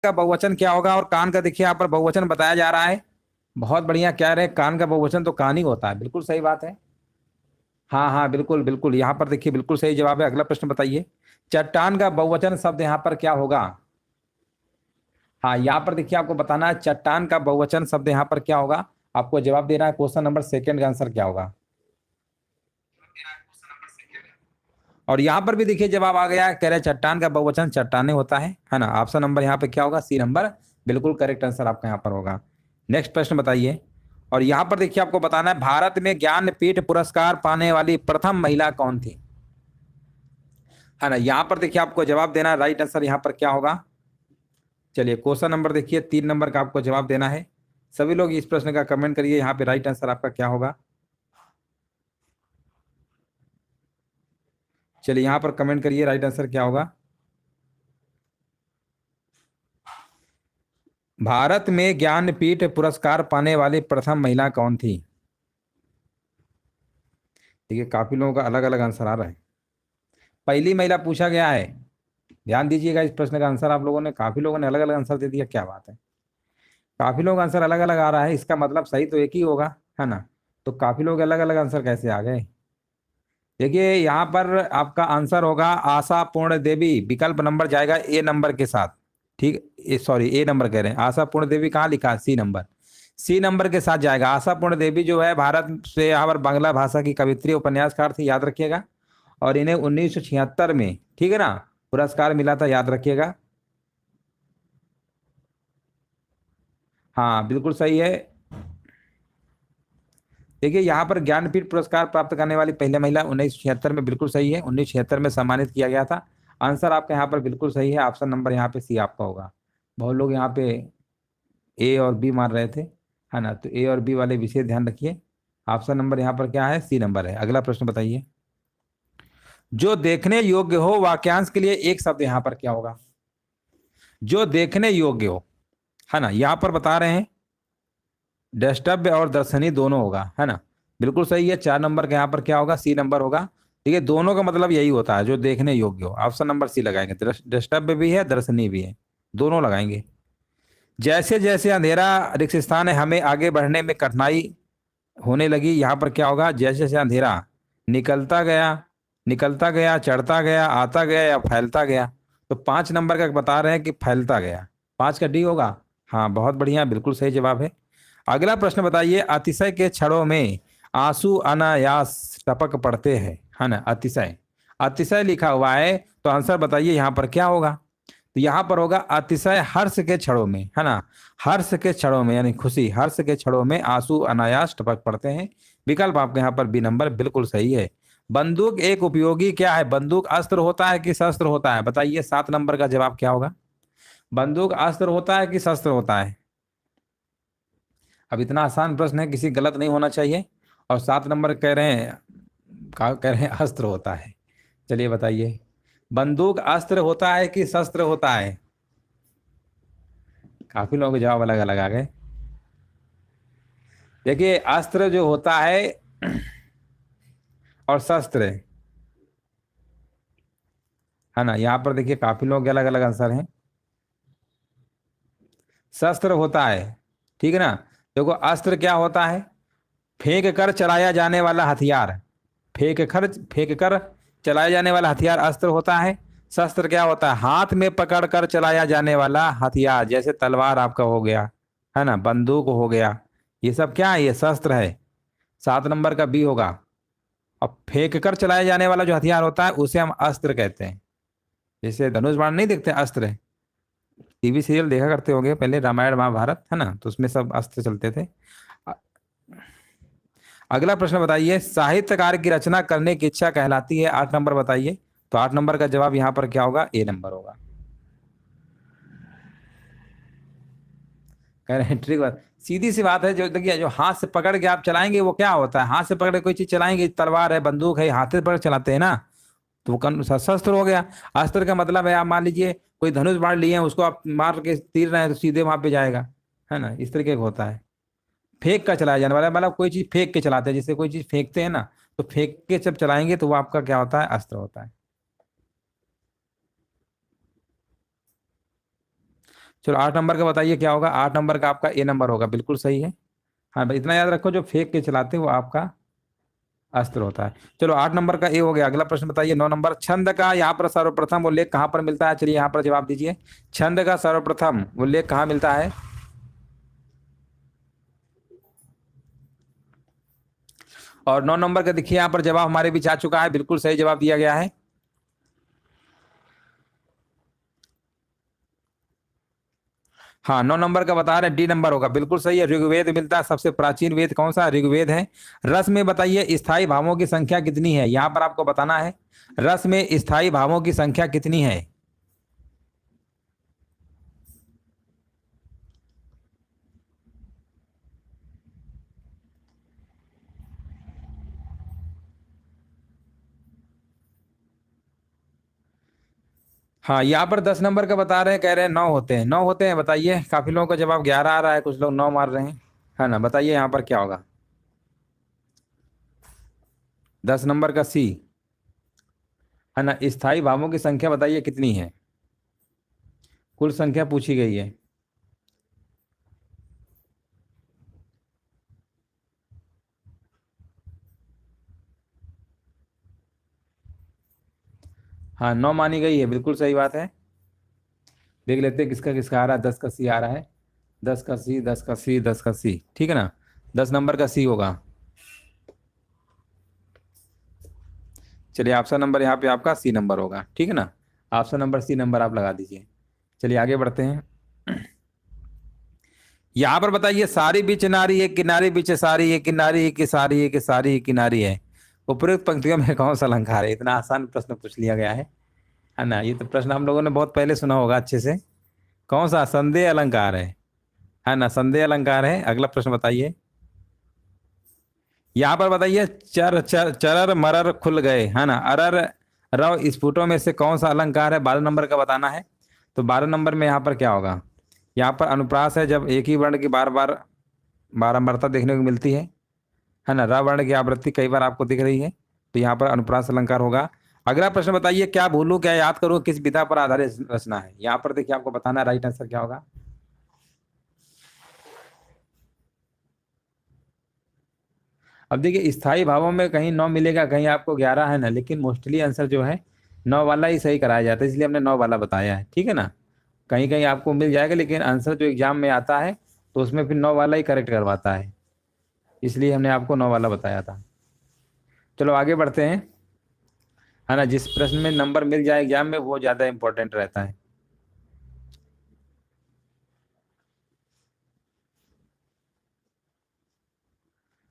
का बहुवचन क्या होगा, और कान का देखिए यहाँ पर बहुवचन बताया जा रहा है। बहुत बढ़िया कह रहे हैं, कान का बहुवचन तो कान ही होता है, बिल्कुल सही बात है। हाँ हाँ बिल्कुल बिल्कुल, यहाँ पर देखिए बिल्कुल सही जवाब है। अगला प्रश्न बताइए, चट्टान का बहुवचन शब्द यहाँ पर क्या होगा। हाँ यहाँ पर देखिए आपको बताना है चट्टान का बहुवचन शब्द यहाँ पर क्या होगा। आपको जवाब देना है, क्वेश्चन नंबर सेकंड का आंसर क्या होगा। और यहाँ पर भी देखिए जवाब आ गया, कह रहे चट्टान का बहुवचन चट्टाने होता है ना। ऑप्शन नंबर यहाँ पे क्या होगा, सी नंबर बिल्कुल करेक्ट आंसर आपका यहाँ पर होगा। नेक्स्ट प्रश्न बताइए, और यहाँ पर देखिए आपको बताना है भारत में ज्ञानपीठ पुरस्कार पाने वाली प्रथम महिला कौन थी, है ना। यहाँ पर देखिए आपको जवाब देना है, राइट आंसर यहाँ पर क्या होगा। चलिए क्वेश्चन नंबर देखिए 3 नंबर का आपको जवाब देना है। सभी लोग इस प्रश्न का कमेंट करिए, यहाँ पे राइट आंसर आपका क्या होगा। चलिए यहाँ पर कमेंट करिए राइट आंसर क्या होगा। भारत में ज्ञानपीठ पुरस्कार पाने वाली प्रथम महिला कौन थी। देखिए काफी लोगों का अलग अलग आंसर आ रहा है। पहली महिला पूछा गया है, ध्यान दीजिएगा इस प्रश्न का आंसर। आप लोगों ने, काफी लोगों ने अलग अलग आंसर दे दिया, क्या बात है। काफी लोग आंसर अलग अलग आ रहा है, इसका मतलब सही तो एक ही होगा, है ना। तो काफी लोग अलग अलग आंसर कैसे आ गए। देखिए यहाँ पर आपका आंसर होगा आशा पूर्ण देवी, विकल्प नंबर जाएगा ए नंबर के साथ। ठीक, सॉरी ए नंबर कह रहे हैं, आशा पूर्ण देवी कहाँ लिखा है, सी नंबर। सी नंबर के साथ जाएगा। आशा पूर्ण देवी जो है भारत से यहाँ पर बांग्ला भाषा की कवित्री उपन्यासकार थी, याद रखिएगा। और इन्हें 1976 में, ठीक है ना, पुरस्कार मिला था, याद रखिएगा। हाँ बिल्कुल सही है। देखिए यहाँ पर ज्ञानपीठ पुरस्कार प्राप्त करने वाली पहली महिला 1976 में, बिल्कुल सही है, 1976 में सम्मानित किया गया था। आंसर आपका यहाँ पर बिल्कुल सही है, ऑप्शन नंबर यहाँ पे सी आपका होगा। बहुत लोग यहाँ पे ए और बी मान रहे थे, है ना, तो ए और बी वाले विशेष ध्यान रखिए। ऑप्शन नंबर यहाँ पर क्या है, सी नंबर है। अगला प्रश्न बताइए, जो देखने योग्य हो वाक्यांश के लिए एक शब्द यहाँ पर क्या होगा। जो देखने योग्य हो, है ना, यहाँ पर बता रहे हैं द्रष्टव्य और दर्शनीय दोनों होगा, है ना। बिल्कुल सही है, 4 नंबर का यहाँ पर क्या होगा, सी नंबर होगा। ठीक है, दोनों का मतलब यही होता है, जो देखने योग्य हो। ऑप्शन नंबर सी लगाएंगे, द्रष्टव्य भी है दर्शनीय भी है, दोनों लगाएंगे। जैसे जैसे अंधेरा रिक्त स्थान है, हमें आगे बढ़ने में कठिनाई होने लगी, यहाँ पर क्या होगा, जैसे जैसे अंधेरा निकलता गया, निकलता गया, चढ़ता गया, आता गया या फैलता गया। तो 5 नंबर का बता रहे हैं कि फैलता गया, 5 का डी होगा। हाँ बहुत बढ़िया, बिल्कुल सही जवाब है। अगला प्रश्न बताइए, अतिशय के क्षणों में आंसू अनायास टपक पड़ते हैं, है ना। अतिशय, अतिशय लिखा हुआ है, तो आंसर बताइए यहाँ पर क्या होगा। तो यहाँ पर होगा अतिशय हर्ष के क्षणों में, है ना। हर्ष के क्षणों में यानी खुशी, हर्ष के क्षणों में आंसू अनायास टपक पड़ते हैं। विकल्प आपके यहाँ पर बी नंबर बिल्कुल सही है। बंदूक एक उपयोगी क्या है, बंदूक अस्त्र होता है कि शस्त्र होता है, बताइए 7 नंबर का जवाब क्या होगा। बंदूक अस्त्र होता है कि शस्त्र होता है। अब इतना आसान प्रश्न है, किसी गलत नहीं होना चाहिए। और 7 नंबर कह रहे हैं, कह रहे हैं अस्त्र होता है। चलिए बताइए, बंदूक अस्त्र होता है कि शस्त्र होता है। काफी लोगों के जवाब अलग अलग आ गए। देखिए अस्त्र जो होता है और शस्त्र, है ना, यहाँ पर देखिए काफी लोग के अलग अलग आंसर हैं। शस्त्र होता है, ठीक है ना। देखो अस्त्र क्या होता है, फेंक कर चलाया जाने वाला हथियार, फेंक कर चलाया जाने वाला हथियार अस्त्र होता है। शस्त्र क्या होता है, हाथ में पकड़ कर चलाया जाने वाला हथियार, जैसे तलवार आपका हो गया, है ना, बंदूक हो गया, ये सब क्या है, ये शस्त्र है। 7 नंबर का बी होगा। अब फेंक कर चलाया जाने वाला जो हथियार होता है उसे हम अस्त्र कहते हैं। जैसे धनुष बाण नहीं देखते अस्त्र, टीवी सीरियल देखा करते होंगे पहले, रामायण महाभारत, है ना, तो उसमें सब अस्त्र चलते थे। अ- अगला प्रश्न बताइए, साहित्यकार की रचना करने की इच्छा कहलाती है, 8 नंबर बताइए। तो 8 नंबर का जवाब यहाँ पर क्या होगा, ए नंबर होगा। कह रहे हैं ट्रिक बात, सीधी सी बात है। जो देखिए, जो हाथ से पकड़ के आप चलाएंगे वो क्या होता है, हाथ से पकड़ के कोई चीज चलाएंगे, तलवार है, बंदूक है, हाथ से पकड़ चलाते हैं ना, तो वो शस्त्र हो गया। अस्त्र का मतलब है, आप मान लीजिए कोई धनुष बाण लिए हैं, उसको आप मार के तीर रहे हैं, तो सीधे वहां पे जाएगा, है ना, इस तरीके का होता है। फेंक कर चलाया जाने वाला मतलब कोई चीज फेंक के चलाते हैं, जैसे कोई चीज फेंकते हैं ना, तो फेंक के जब चलाएंगे तो वो आपका क्या होता है, अस्त्र होता है। चलो 8 नंबर का बताइए क्या होगा। 8 नंबर का आपका ए नंबर होगा, बिल्कुल सही है। हाँ भाई, इतना याद रखो, जो फेंक के चलाते हैं वो आपका अस्त्र होता है। चलो 8 नंबर का ए हो गया। अगला प्रश्न बताइए 9 नंबर। छंद का यहाँ पर सर्वप्रथम उल्लेख कहाँ पर मिलता है? चलिए यहाँ पर जवाब दीजिए। छंद का सर्वप्रथम उल्लेख कहाँ मिलता है? और 9 नंबर का देखिए यहाँ पर जवाब हमारे बीच आ चुका है, बिल्कुल सही जवाब दिया गया है। हाँ 9 नंबर का बता रहे हैं, डी नंबर होगा, बिल्कुल सही है। ऋग्वेद मिलता है। सबसे प्राचीन वेद कौन सा? ऋग्वेद है। रस में बताइए स्थायी भावों की संख्या कितनी है? यहाँ पर आपको बताना है रस में स्थायी भावों की संख्या कितनी है। हाँ यहाँ पर 10 नंबर का बता रहे हैं, कह रहे हैं 9 होते हैं। 9 होते हैं, बताइए। काफी लोगों का जवाब 11 आ रहा है, कुछ लोग 9 मार रहे हैं, है ना। बताइए यहाँ पर क्या होगा? 10 नंबर का सी, है ना। स्थायी भावों की संख्या बताइए कितनी है? कुल संख्या पूछी गई है। हाँ 9 मानी गई है, बिल्कुल सही बात है। देख लेते हैं किसका किसका आ रहा है। 10 का सी आ रहा है। 10 का सी, 10 का सी, 10 का सी, ठीक है ना। 10 नंबर का सी होगा। चलिए ऑप्शन नंबर यहाँ पे आपका सी नंबर होगा, ठीक है ना। ऑप्शन नंबर सी नंबर आप लगा दीजिए। चलिए आगे बढ़ते हैं। यहाँ पर बताइए सारी बीच नारी है, किनारी बीच सारी है, किनारी है कि सारी है कि सारी है किनारी है। उपरोक्त पंक्तियों में कौन सा अलंकार है? इतना आसान प्रश्न पूछ लिया गया है ना। ये तो प्रश्न हम लोगों ने बहुत पहले सुना होगा अच्छे से। कौन सा? संदेह अलंकार है ना। संदेह अलंकार है। अगला प्रश्न बताइए। यहाँ पर बताइए चर चर चरर मरर खुल गए, है ना। अरर रव स्फुटों में से कौन सा अलंकार है? 12 नंबर का बताना है। तो 12 नंबर में यहाँ पर क्या होगा? यहाँ पर अनुप्रास है, जब एक ही वर्ण की बार बार बारंबारता देखने को मिलती है ना। र वर्ण की आवृत्ति कई बार आपको दिख रही है, तो यहाँ पर अनुप्रास अलंकार होगा। अगला प्रश्न बताइए क्या भूलूं क्या याद करूं किस विधा पर आधारित रचना है? यहाँ पर देखिए आपको बताना है राइट आंसर क्या होगा। अब देखिए स्थायी भावों में कहीं 9 मिलेगा, कहीं आपको 11, है ना। लेकिन मोस्टली आंसर जो है 9 वाला ही सही कराया जाता है, इसलिए हमने 9 वाला बताया है, ठीक है ना। कहीं कहीं आपको मिल जाएगा, लेकिन आंसर जो एग्जाम में आता है तो उसमें फिर 9 वाला ही करेक्ट करवाता है, इसलिए हमने आपको 9 वाला बताया था। चलो आगे बढ़ते हैं, है ना। जिस प्रश्न में नंबर मिल जाए एग्जाम में वो ज्यादा इंपॉर्टेंट रहता है।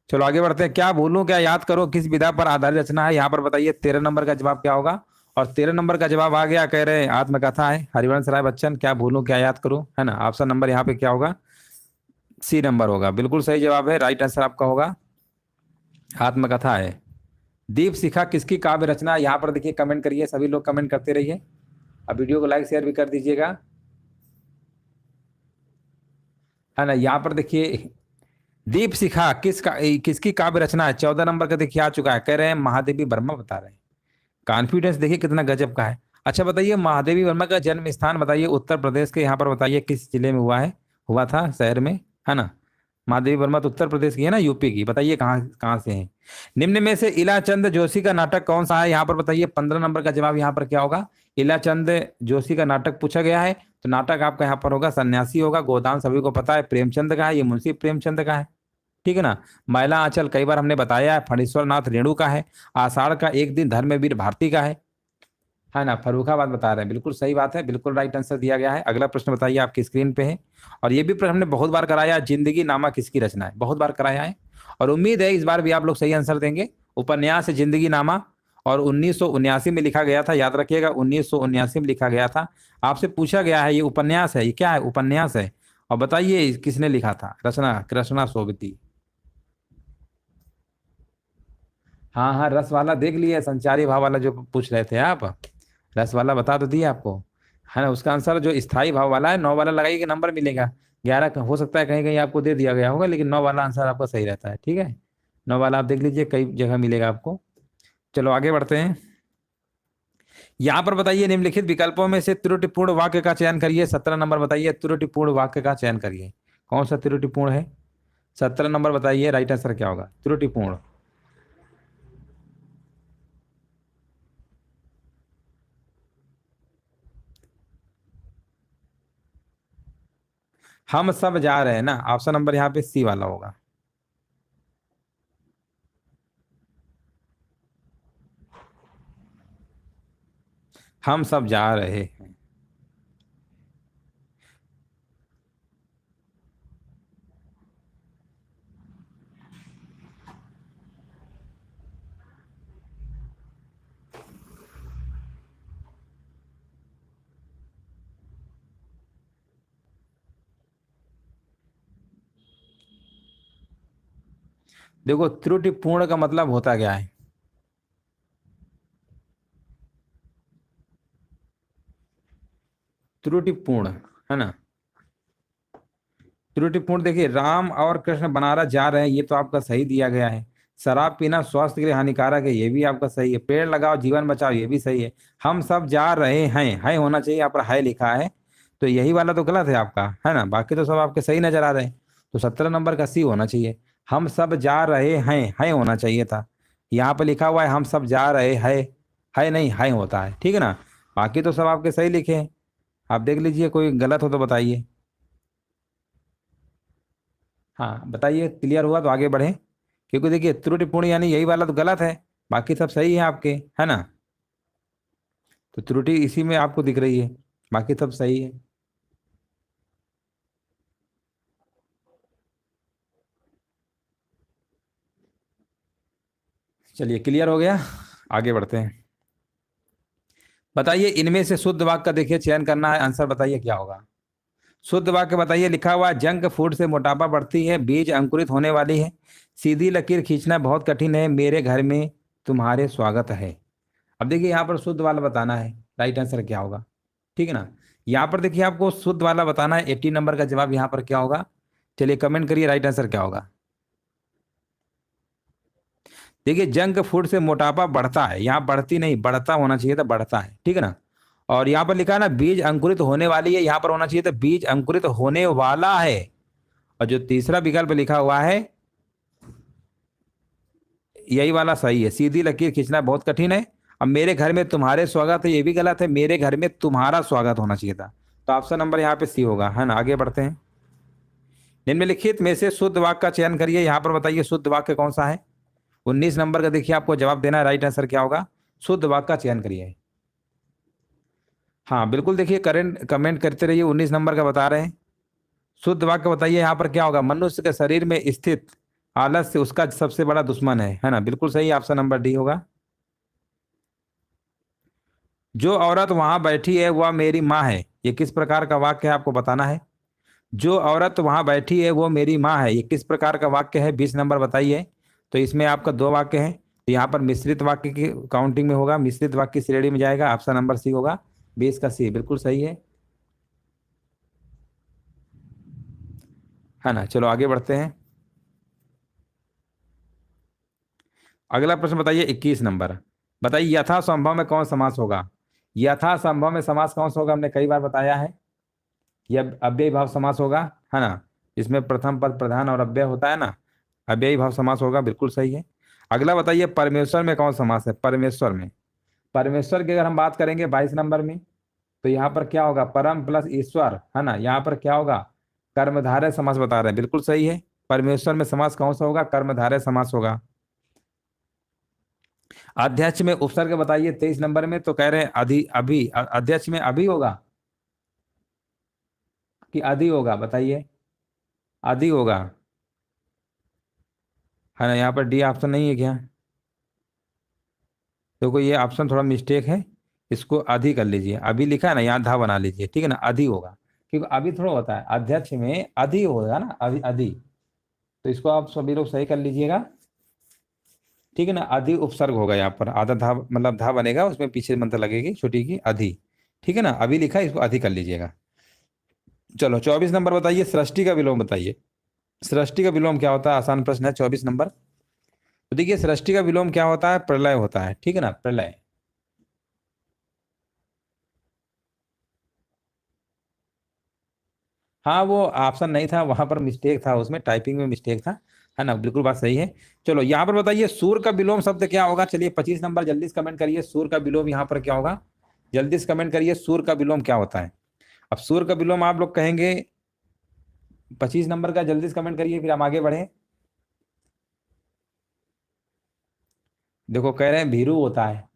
चलो आगे बढ़ते हैं। क्या भूलूं क्या याद करो किस विधा पर आधारित रचना है? यहाँ पर बताइए 13 नंबर का जवाब क्या होगा। और 13 नंबर का जवाब आ गया, कह रहे हैं आत्मकथा है, हरिवंश राय बच्चन। क्या भूलूं क्या याद करूं, है ना। ऑप्शन नंबर यहाँ पे क्या होगा? सी नंबर होगा, बिल्कुल सही जवाब है। राइट आंसर आपका होगा आत्मकथा है। दीप शिखा किसकी काव्य रचना है? यहाँ पर देखिए कमेंट करिए, सभी लोग कमेंट करते रहिए। अब वीडियो को लाइक शेयर भी कर दीजिएगा, है ना। यहाँ पर देखिए दीप शिखा किसकी काव्य रचना है? 14 नंबर का देखिए आ चुका है, कह रहे हैं महादेवी वर्मा बता रहे हैं। कॉन्फिडेंस देखिए कितना गजब का है। अच्छा बताइए महादेवी वर्मा का जन्म स्थान बताइए उत्तर प्रदेश के, यहाँ पर बताइए किस जिले में हुआ था, शहर में, है ना। महादेवी वर्मा तो उत्तर प्रदेश की है ना, यूपी की। बताइए कहाँ कहाँ से है। निम्न में से इलाचंद जोशी का नाटक कौन सा है? यहाँ पर बताइए 15 नंबर का जवाब यहाँ पर क्या होगा? इलाचंद जोशी का नाटक पूछा गया है, तो नाटक आपका यहाँ पर होगा सन्यासी होगा। गोदान सभी को पता है प्रेमचंद का है, ये मुंशी प्रेमचंद का है, ठीक है ना। मैला आंचल कई बार हमने बताया है, फणीश्वर नाथ रेणु का है। आषाढ़ का एक दिन धर्मवीर भारती का है ना। फर्रुखाबाद बता रहे हैं, बिल्कुल सही बात है, बिल्कुल राइट आंसर दिया गया है। अगला प्रश्न बताइए आपकी स्क्रीन पे है, और ये भी प्रश्न हमने बहुत बार कराया है, जिंदगी नामा किसकी रचना है? बहुत बार कराया है, और उम्मीद है इस बार भी आप लोग सही आंसर देंगे। उपन्यास है जिंदगी नामा, और 1979 में लिखा गया था, याद रखिएगा 1979 में लिखा गया था। आपसे पूछा गया है ये उपन्यास है, ये क्या है? उपन्यास है। और बताइए किसने लिखा था? रचना कृष्णा सोबती। हाँ हाँ रस वाला देख लिया, संचारी भाव वाला जो पूछ रहे थे आप, रस वाला बता तो दिया आपको, है ना। उसका आंसर जो स्थाई भाव वाला है, 9 वाला लगाइए कि नंबर मिलेगा। 11 का हो सकता है कहीं कहीं आपको दे दिया गया होगा, लेकिन 9 वाला आंसर आपका सही रहता है, ठीक है। 9 वाला आप देख लीजिए, कई जगह मिलेगा आपको। चलो आगे बढ़ते हैं। यहाँ पर बताइए निम्नलिखित विकल्पों में से त्रुटिपूर्ण वाक्य का चयन करिए। 17 नंबर बताइए, त्रुटिपूर्ण वाक्य का चयन करिए, कौन सा त्रुटिपूर्ण है। 17 नंबर बताइए, राइट आंसर क्या होगा त्रुटिपूर्ण। हम सब जा रहे हैं ना, ऑप्शन नंबर यहाँ पे सी वाला होगा। हम सब जा रहे हैं। देखो त्रुटिपूर्ण का मतलब होता क्या है। त्रुटिपूर्ण है ना, त्रुटिपूर्ण देखिए, राम और कृष्ण बनारस जा रहे हैं, ये तो आपका सही दिया गया है। शराब पीना स्वास्थ्य के लिए हानिकारक है, ये भी आपका सही है। पेड़ लगाओ जीवन बचाओ, ये भी सही है। हम सब जा रहे हैं, है होना चाहिए, यहाँ पर है लिखा है, तो यही वाला तो गलत है आपका, है ना, बाकी तो सब आपके सही नजर आ रहे हैं। तो 17 नंबर का सी होना चाहिए। हम सब जा रहे हैं, है होना चाहिए था। यहाँ पर लिखा हुआ है हम सब जा रहे हैं, है नहीं, है होता है, ठीक है ना। बाकी तो सब आपके सही लिखे हैं, आप देख लीजिए, कोई गलत हो तो बताइए। हाँ बताइए, क्लियर हुआ तो आगे बढ़े, क्योंकि देखिए त्रुटिपूर्ण यानी यही वाला तो गलत है, बाकी सब सही है आपके, है ना। तो त्रुटि इसी में आपको दिख रही है, बाकी सब सही है। चलिए क्लियर हो गया, आगे बढ़ते हैं। बताइए इनमें से शुद्ध वाक्य का देखिए चयन करना है, आंसर बताइए क्या होगा। शुद्ध वाक्य बताइए, लिखा हुआ है जंक फूड से मोटापा बढ़ती है, बीज अंकुरित होने वाली है, सीधी लकीर खींचना बहुत कठिन है, मेरे घर में तुम्हारे स्वागत है। अब देखिए यहाँ पर शुद्ध वाला बताना है, राइट आंसर क्या होगा, ठीक है ना। यहाँ पर देखिए आपको शुद्ध वाला बताना है, 18 नंबर का जवाब यहाँ पर क्या होगा। चलिए कमेंट करिए राइट आंसर क्या होगा। देखिए जंक फूड से मोटापा बढ़ता है, यहाँ बढ़ती नहीं, बढ़ता होना चाहिए था, बढ़ता है, ठीक है ना। और यहाँ पर लिखा है ना बीज अंकुरित होने वाली है, यहाँ पर होना चाहिए था बीज अंकुरित होने वाला है। और जो तीसरा विकल्प लिखा हुआ है यही वाला सही है, सीधी लकीर खींचना बहुत कठिन है। अब मेरे घर में तुम्हारे स्वागत है, ये भी गलत है, मेरे घर में तुम्हारा स्वागत होना चाहिए था। तो ऑप्शन नंबर यहाँ पे सी होगा, है ना। आगे बढ़ते हैं। निम्नलिखित में से शुद्ध वाक्य का चयन करिए, यहाँ पर बताइए शुद्ध वाक्य कौन सा है। 19 नंबर का देखिए आपको जवाब देना है, राइट आंसर क्या होगा, शुद्ध वाक्य का चयन करिए। हाँ बिल्कुल, देखिए करेंट कमेंट करते रहिए, 19 नंबर का बता रहे हैं। शुद्ध वाक्य बताइए यहाँ पर क्या होगा, मनुष्य के शरीर में स्थित आलस्य उसका सबसे बड़ा दुश्मन है ना, बिल्कुल सही, ऑप्शन नंबर डी होगा। जो औरत वहां बैठी है वह मेरी माँ है, ये किस प्रकार का वाक्य है आपको बताना है। जो औरत वहां बैठी है वो मेरी माँ है, ये किस प्रकार का वाक्य है, 20 नंबर बताइए। तो इसमें आपका दो वाक्य है, तो यहाँ पर मिश्रित वाक्य की काउंटिंग में होगा, मिश्रित वाक्य की श्रेणी में जाएगा, ऑप्शन नंबर सी होगा, 20 का सी बिल्कुल सही है ना। चलो आगे बढ़ते हैं। अगला प्रश्न बताइए, 21 नंबर बताइए यथा संभव में कौन समास होगा। यथा संभव में समास कौन सा होगा, हमने कई बार बताया है, यह अव्ययी भाव समास होगा, है ना। इसमें प्रथम पद प्रधान और अव्यय होता है ना, अव्ययी भाव समास होगा, बिल्कुल सही है। अगला बताइए परमेश्वर में कौन समास है। परमेश्वर में, परमेश्वर की अगर हम बात करेंगे 22 नंबर में, तो यहाँ पर क्या होगा, परम प्लस ईश्वर, है ना। यहाँ पर क्या होगा, कर्मधारय समास बता रहे हैं, बिल्कुल सही है। परमेश्वर में समास कौन सा होगा, कर्मधारय समास होगा। अध्यक्ष में उपसर्ग बताइए 23 नंबर में, तो कह रहे हैं अधि अभी, अध्यक्ष में अभी होगा कि अधि होगा, बताइए। अधि होगा, है ना। यहाँ पर डी ऑप्शन नहीं है क्या, देखो ये ऑप्शन थोड़ा मिस्टेक है, इसको अधि कर लीजिए, अभी लिखा है ना, यहाँ धा बना लीजिए, ठीक है ना, अधि होगा, क्योंकि अभी थोड़ा होता है, अध्यक्ष में अधि होगा ना, अभी अधि। तो इसको आप सभी लोग सही कर लीजिएगा, ठीक है ना। अधि उपसर्ग होगा, यहाँ पर आधा धा मतलब धा बनेगा, उसमें पीछे मंत्र लगेगी छोटी की अधि, ठीक है ना। अभी लिखा है, इसको अधि कर लीजिएगा। चलो 24 नंबर बताइए, सृष्टि का विलोम बताइए। सृष्टि का विलोम क्या होता है, आसान प्रश्न है, 24 नंबर। तो देखिए सृष्टि का विलोम क्या होता है, प्रलय होता है, ठीक है ना, प्रलय। हाँ वो ऑप्शन नहीं था, वहां पर मिस्टेक था, उसमें टाइपिंग में मिस्टेक था, है ना, बिल्कुल बात सही है। चलो यहाँ पर बताइए सूर का विलोम शब्द क्या होगा। चलिए 25 नंबर, जल्दी से कमेंट करिए, सूर का विलोम यहाँ पर क्या होगा। जल्दी से कमेंट करिए, सूर का विलोम क्या होता है। अब सूर का विलोम आप लोग कहेंगे 25 नंबर का, जल्दी से कमेंट करिए, फिर हम आगे बढ़े। देखो कह रहे हैं भीरू होता है।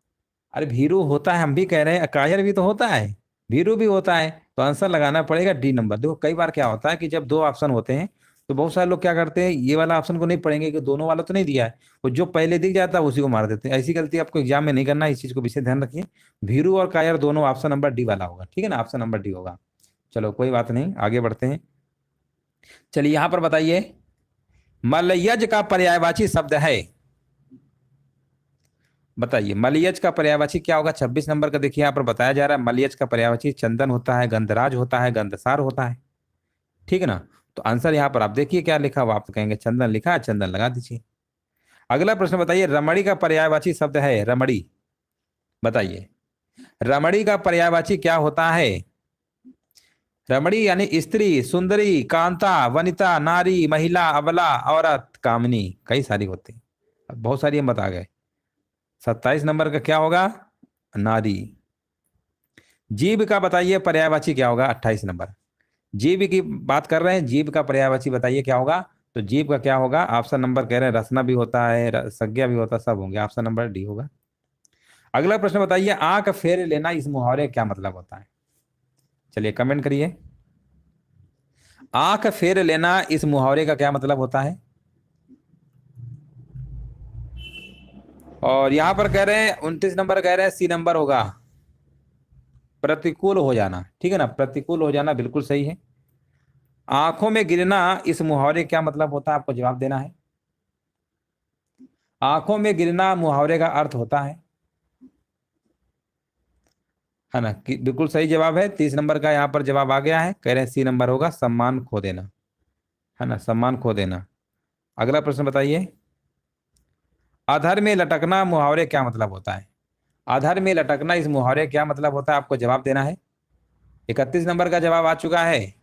अरे भीरू होता है, हम भी कह रहे हैं, कायर भी तो होता है, भीरू भी होता है, तो आंसर लगाना पड़ेगा डी नंबर। देखो कई बार क्या होता है कि जब दो ऑप्शन होते हैं तो बहुत सारे लोग क्या करते हैं, ये वाला ऑप्शन को नहीं पढ़ेंगे कि दोनों वाला तो नहीं दिया है, वो जो पहले दिख जाता है उसी को मार देते हैं। ऐसी गलती आपको एग्जाम में नहीं करना है, इस चीज को विशेष ध्यान रखिए। भीरू और कायर दोनों ऑप्शन नंबर डी वाला होगा, ठीक है ना, ऑप्शन नंबर डी होगा। चलो कोई बात नहीं, आगे बढ़ते हैं। चलिए यहां पर बताइए मलयज का पर्यायवाची शब्द है। बताइए मलयज का पर्यायवाची क्या होगा। 26 नंबर का देखिए यहाँ पर बताया जा रहा है, मलयज का पर्यायवाची चंदन होता है, गंधराज होता है, गंधसार होता है, ठीक है ना। तो आंसर यहाँ पर आप देखिए क्या लिखा हुआ, आप तो कहेंगे चंदन लिखा है, चंदन लगा दीजिए। अगला प्रश्न बताइए रमणी का पर्यायवाची शब्द है, रमणी। बताइए रमणी का पर्यायवाची क्या होता है। रमणी यानी स्त्री, सुंदरी, कांता, वनिता, नारी, महिला, अबला, औरत, कामनी, कई सारी होती, बहुत सारी हम बता गए। 27 नंबर का क्या होगा, नारी। जीव का बताइए पर्यायवाची क्या होगा, 28 नंबर। जीव की बात कर रहे हैं, जीव का पर्यायवाची बताइए क्या होगा। तो जीव का क्या होगा, ऑप्शन नंबर कह रहे हैं रसना भी होता है, संज्ञा भी होता है, सब होंगे, ऑप्शन नंबर डी होगा। अगला प्रश्न बताइए आंख फेर लेना इस मुहावरे क्या मतलब होता है। चलिए कमेंट करिए, आंख फेर लेना इस मुहावरे का क्या मतलब होता है। और यहां पर कह रहे हैं 29 नंबर कह रहे हैं सी नंबर होगा, प्रतिकूल हो जाना, ठीक है ना, प्रतिकूल हो जाना बिल्कुल सही है। आंखों में गिरना इस मुहावरे क्या मतलब होता है, आपको जवाब देना है। आंखों में गिरना मुहावरे का अर्थ होता है ना, बिल्कुल सही जवाब है। 30 नंबर का यहाँ पर जवाब आ गया है, कह रहे हैं सी नंबर होगा, सम्मान खो देना, है ना, सम्मान खो देना। अगला प्रश्न बताइए अधर में लटकना मुहावरे क्या मतलब होता है। अधर में लटकना इस मुहावरे क्या मतलब होता है, आपको जवाब देना है। 31 नंबर का जवाब आ चुका है,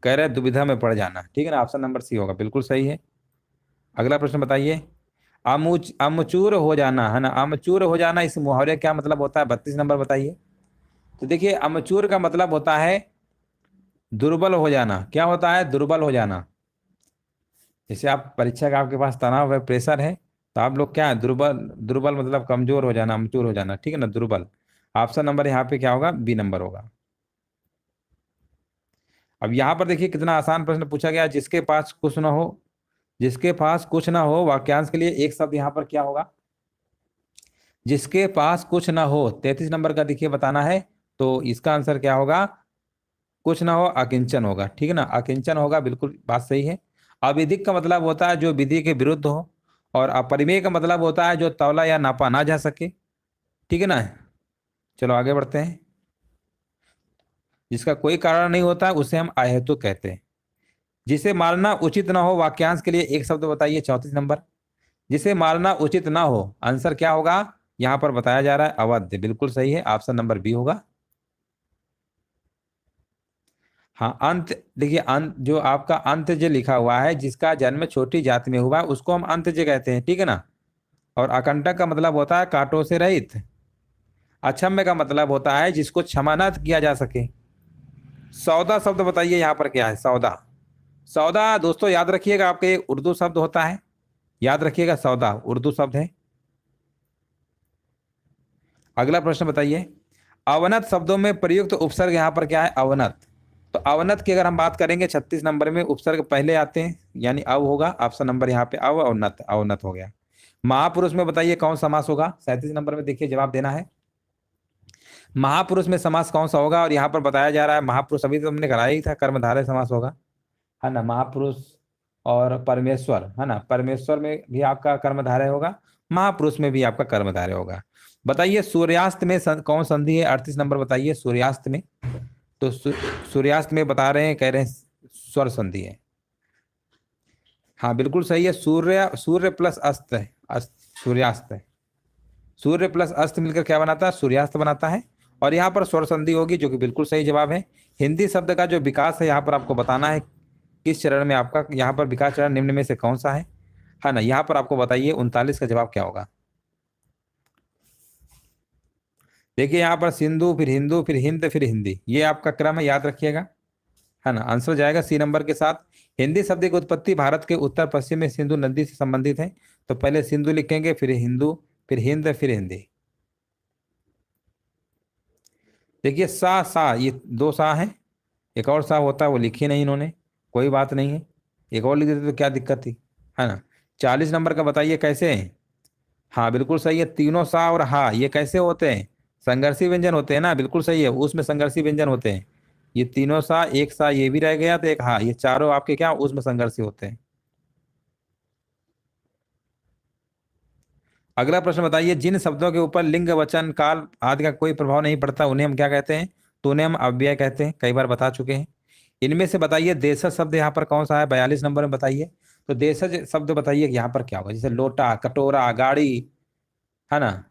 कह रहे हैं दुविधा में पड़ जाना, ठीक है ना, ऑप्शन नंबर सी होगा, बिल्कुल सही है। अगला प्रश्न बताइए अमचूर हो जाना, है ना, अमचूर हो जाना इस मुहावरे क्या मतलब होता है, 32 नंबर बताइए। तो देखिए अमचूर का मतलब होता है दुर्बल हो जाना। क्या होता है, दुर्बल हो जाना। जैसे आप परीक्षा का आपके पास तनाव है, प्रेशर है, तो आप लोग क्या है, दुर्बल, दुर्बल मतलब कमजोर हो जाना, अमचूर हो जाना, ठीक है ना, दुर्बल। ऑप्शन नंबर यहाँ पे क्या होगा, बी नंबर होगा। अब यहाँ पर देखिए कितना आसान प्रश्न पूछा गया, जिसके पास कुछ ना हो, जिसके पास कुछ ना हो वाक्यांश के लिए एक शब्द यहाँ पर क्या होगा, जिसके पास कुछ ना हो। 33 नंबर का देखिए बताना है, तो इसका आंसर क्या होगा, कुछ ना हो अकिंचन होगा, ठीक है ना, अकिंचन होगा, बिल्कुल बात सही है। अविधिक का मतलब होता है जो विधि के विरुद्ध हो, और अपरिमेय का मतलब होता है जो तौला या नापा ना जा सके, ठीक है ना। चलो आगे बढ़ते हैं। जिसका कोई कारण नहीं होता उसे हम अहेतुक कहते हैं। जिसे मारना उचित ना हो वाक्यांश के लिए एक शब्द बताइए, 34 नंबर। जिसे मारना उचित ना हो, आंसर क्या होगा, यहां पर बताया जा रहा है अवध, बिल्कुल सही है, ऑप्शन नंबर बी होगा। हाँ अंत, देखिए अंत जो आपका अंत्यज लिखा हुआ है, जिसका जन्म छोटी जाति में हुआ उसको हम अंत्यज कहते हैं, ठीक है ना। और अकंटक का मतलब होता है कांटों से रहित। अक्षम्य का मतलब होता है जिसको क्षमा न किया जा सके। सौदा शब्द बताइए यहाँ पर क्या है, सौदा। सौदा दोस्तों याद रखिएगा, आपके उर्दू शब्द होता है, याद रखिएगा, सौदा उर्दू शब्द है। अगला प्रश्न बताइए अवनत शब्दों में प्रयुक्त उपसर्ग यहाँ पर क्या है, अवनत। तो अवनत की अगर हम बात करेंगे 36 नंबर में उपसर्ग पहले आते हैं, यानी अव होगा, ऑप्शन नंबर यहाँ पे अव, अवनत, अवनत हो गया। महापुरुष में बताइए कौन समास होगा, 37 नंबर में देखिए जवाब देना है। महापुरुष में समास कौन सा होगा, और यहाँ पर बताया जा रहा है महापुरुष, अभी तो हमने कराया ही था, कर्मधारय समास होगा, है ना, महापुरुष। और परमेश्वर, है ना, परमेश्वर में भी आपका कर्मधारय होगा, महापुरुष में भी आपका कर्मधारय होगा। बताइए सूर्यास्त में कौन संधि है, 38 नंबर बताइए सूर्यास्त में। तो सूर्यास्त में बता रहे हैं, कह रहे हैं स्वर संधि है। हाँ बिल्कुल सही है, सूर्य, सूर्य प्लस अस्त है, अस्त, सूर्यास्त है। सूर्य प्लस अस्त मिलकर क्या बनाता है, सूर्यास्त बनाता है। और यहाँ पर स्वर संधि होगी, जो कि बिल्कुल सही जवाब है। हिंदी शब्द का जो विकास है यहाँ पर आपको बताना है किस चरण में आपका, यहाँ पर विकास चरण निम्न में से कौन सा है ना। यहाँ पर आपको बताइए 39 का जवाब क्या होगा। देखिए यहाँ पर सिंधु, फिर हिंदू, फिर हिंद, फिर हिंदी, ये आपका क्रम है, याद रखिएगा, है ना। आंसर जाएगा सी नंबर के साथ। हिंदी शब्द की उत्पत्ति भारत के उत्तर पश्चिम में सिंधु नदी से संबंधित है, तो पहले सिंधु लिखेंगे, फिर हिंदू, फिर हिंद, फिर हिंदी। देखिए सा सा, ये दो सा है, एक और सा होता है वो लिखी नहीं इन्होंने, कोई बात नहीं है, एक और लिख देते तो क्या दिक्कत थी, है ना। 40 नंबर का बताइए कैसे है। हाँ बिल्कुल सही है, तीनों सा और हा ये कैसे होते हैं, संघर्षी व्यंजन होते हैं ना, बिल्कुल सही है, उसमें संघर्षी व्यंजन होते हैं। ये तीनों सा, एक सा ये भी रह गया तो एक हा, ये चारों आपके क्या उसमें संघर्षी होते हैं। अगला प्रश्न बताइए, जिन शब्दों के ऊपर लिंग वचन काल आदि का कोई प्रभाव नहीं पड़ता उन्हें हम क्या कहते हैं, तो उन्हें हम अव्यय कहते हैं, कई बार बता चुके हैं। इनमें से बताइए देशज शब्द यहाँ पर कौन सा है, 42 नंबर में बताइए। तो देशज शब्द बताइए यहाँ पर क्या होगा, जैसे लोटा, कटोरा, गाड़ी, है ना।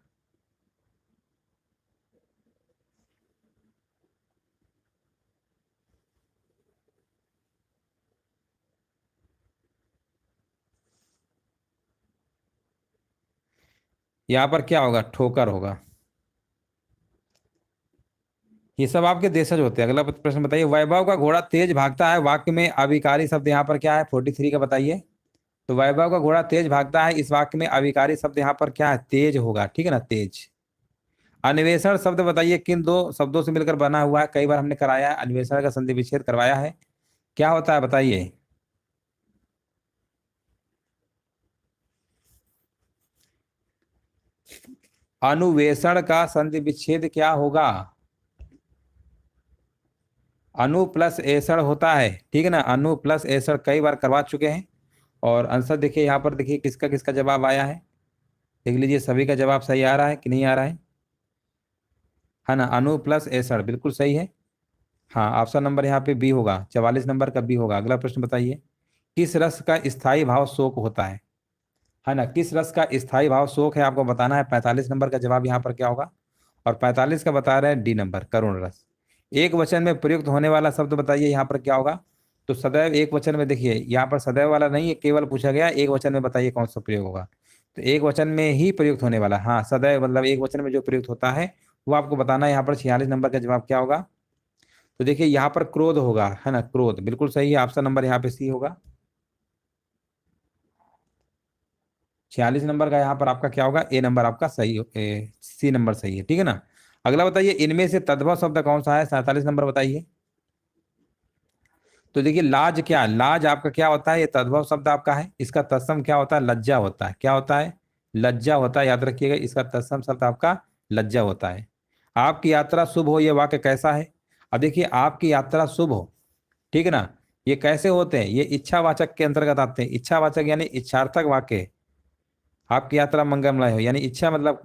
यहाँ पर क्या होगा, ठोकर होगा। ये सब आपके देशज होते हैं। अगला प्रश्न बताइए, वैभव का घोड़ा तेज भागता है वाक्य में अविकारी शब्द यहाँ पर क्या है, 43 का बताइए। तो वैभव का घोड़ा तेज भागता है, इस वाक्य में अविकारी शब्द यहाँ पर क्या है, तेज होगा, ठीक है ना, तेज। अन्वेषण शब्द बताइए किन दो शब्दों से मिलकर बना हुआ है, कई बार हमने कराया है, अन्वेषण का संधि विच्छेद करवाया है, क्या होता है बताइए। अनुवेषण का संधि विच्छेद क्या होगा, अनु प्लस एषण होता है, ठीक है ना, अनु प्लस एषण कई बार करवा चुके हैं। और आंसर देखिए यहाँ पर, देखिए किसका किसका जवाब आया है, देख लीजिए सभी का जवाब सही आ रहा है कि नहीं आ रहा है ना। अनु प्लस एषण बिल्कुल सही है। हाँ ऑप्शन नंबर यहाँ पे बी होगा, 44 नंबर का बी होगा। अगला प्रश्न बताइए, किस रस का स्थायी भाव शोक होता है ना, किस रस का स्थायी भाव शोक है, आपको बताना है। 45 नंबर का जवाब यहाँ पर क्या होगा, और 45 का बता रहे हैं डी नंबर, करुण रस। एक वचन में प्रयुक्त होने वाला शब्द बताइए यहाँ पर क्या होगा। तो सदैव एक वचन में, देखिए यहाँ पर सदैव वाला नहीं है, केवल पूछा गया एक वचन में बताइए कौन सा प्रयोग होगा। तो एक वचन में ही प्रयुक्त होने वाला, हाँ सदैव मतलब एक वचन में जो प्रयुक्त होता है वो आपको बताना है। यहाँ पर 46 नंबर का जवाब क्या होगा। तो देखिए यहाँ पर क्रोध होगा, है ना, क्रोध बिल्कुल सही है, ऑप्शन नंबर यहाँ पे सी होगा। 46 नंबर का यहाँ पर आपका क्या होगा, ए नंबर आपका सही, सी नंबर सही है, ठीक है ना। अगला बताइए, इनमें से तद्भव शब्द कौन सा है, 47 नंबर बताइए। तो देखिए लाज, क्या लाज आपका क्या होता है, ये तद्भव शब्द आपका है, इसका तत्सम क्या होता है, लज्जा होता है, क्या होता है, लज्जा होता है, याद रखिएगा, इसका तत्सम शब्द आपका लज्जा होता है। आपकी यात्रा शुभ हो, ये वाक्य कैसा है। अब देखिए आपकी यात्रा शुभ हो, ठीक है ना, ये कैसे होते हैं, ये इच्छावाचक के अंतर्गत आते हैं। इच्छावाचक यानी इच्छार्थक वाक्य। आपकी यात्रा मंगलमय हो, यानी इच्छा मतलब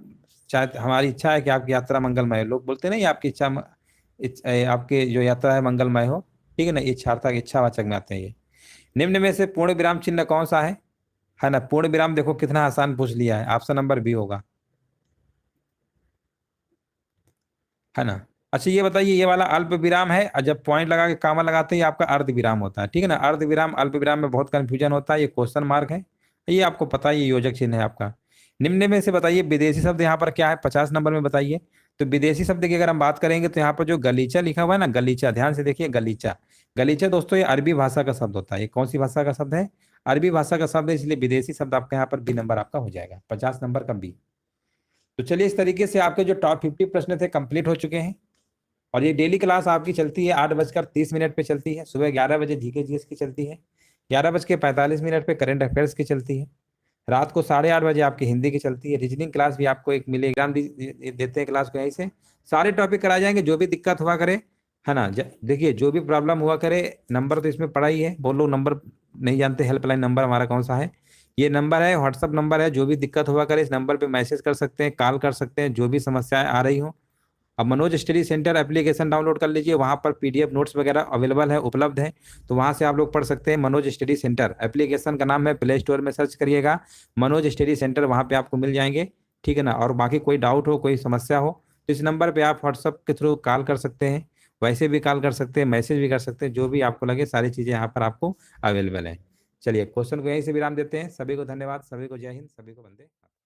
चाहे हमारी इच्छा है कि आपकी यात्रा मंगलमय हो, लोग बोलते हैं ना ये आपकी इच्छा, आपके जो यात्रा है मंगलमय हो, ठीक है ना, इच्छार्थक इच्छावाचक में आते हैं ये। निम्न में से पूर्ण विराम चिन्ह कौन सा है ना। पूर्ण विराम देखो कितना आसान पूछ लिया है, ऑप्शन नंबर बी होगा, है ना। अच्छा ये बताइए, ये वाला अल्प विराम है, और जब पॉइंट लगा के कामा लगाते हैं ये आपका अर्ध विराम होता है, ठीक है ना। अर्ध विराम अल्प विराम में बहुत कंफ्यूजन होता है, ये क्वेश्चन मार्क है, ये आपको पता है, ये योजक चिन्ह है आपका। निम्न में से बताइए विदेशी शब्द यहाँ पर क्या है, 50 नंबर में बताइए। तो विदेशी शब्द की अगर हम बात करेंगे तो यहाँ पर जो गलीचा लिखा हुआ है ना, गलीचा, ध्यान से देखिए, गलीचा, गलीचा दोस्तों ये अरबी भाषा का शब्द होता है। ये कौन सी भाषा का शब्द है, अरबी भाषा का शब्द है, इसलिए विदेशी शब्द आपका यहाँ पर बी नंबर आपका हो जाएगा, 50 नंबर का बी। तो चलिए इस तरीके से आपके जो टॉप 50 प्रश्न थे कंप्लीट हो चुके हैं। और ये डेली क्लास आपकी चलती है 8:30 पे चलती है, सुबह 11 बजे जीके जीएस की चलती है, 11:45 पे करंट अफेयर्स की चलती है, रात को 8:30 बजे आपकी हिंदी की चलती है। रीजनिंग क्लास भी आपको एक मिले, एग्जाम देते हैं क्लास को, यहीं से सारे टॉपिक कराए जाएंगे, जो भी दिक्कत हुआ करे, है ना। देखिए जो भी प्रॉब्लम हुआ करे, नंबर तो इसमें पड़ा ही है, बहुत लोग नंबर नहीं जानते, हेल्पलाइन नंबर हमारा कौन सा है, ये नंबर है, व्हाट्सअप नंबर है, जो भी दिक्कत हुआ करे इस नंबर पे मैसेज कर सकते हैं, कॉल कर सकते हैं, जो भी समस्याएं आ रही हो। अब Manoj study centre application download कर लीजिए, वहाँ पर पीडीएफ नोट्स वगैरह अवेलेबल है, उपलब्ध है, तो वहाँ से आप लोग पढ़ सकते हैं। मनोज स्टडी सेंटर एप्लीकेशन का नाम है, प्ले स्टोर में सर्च करिएगा मनोज स्टडी सेंटर, वहाँ पे आपको मिल जाएंगे, ठीक है ना। और बाकी कोई डाउट हो, कोई समस्या हो, तो इस नंबर पे आप व्हाट्सअप के थ्रू कॉल कर सकते हैं, वैसे भी कॉल कर सकते हैं, मैसेज भी कर सकते हैं, जो भी आपको लगे सारी चीज़ें यहाँ पर आपको अवेलेबल है। चलिए क्वेश्चन को यहीं से विराम देते हैं। सभी को धन्यवाद, सभी को जय हिंद, सभी को वंदे।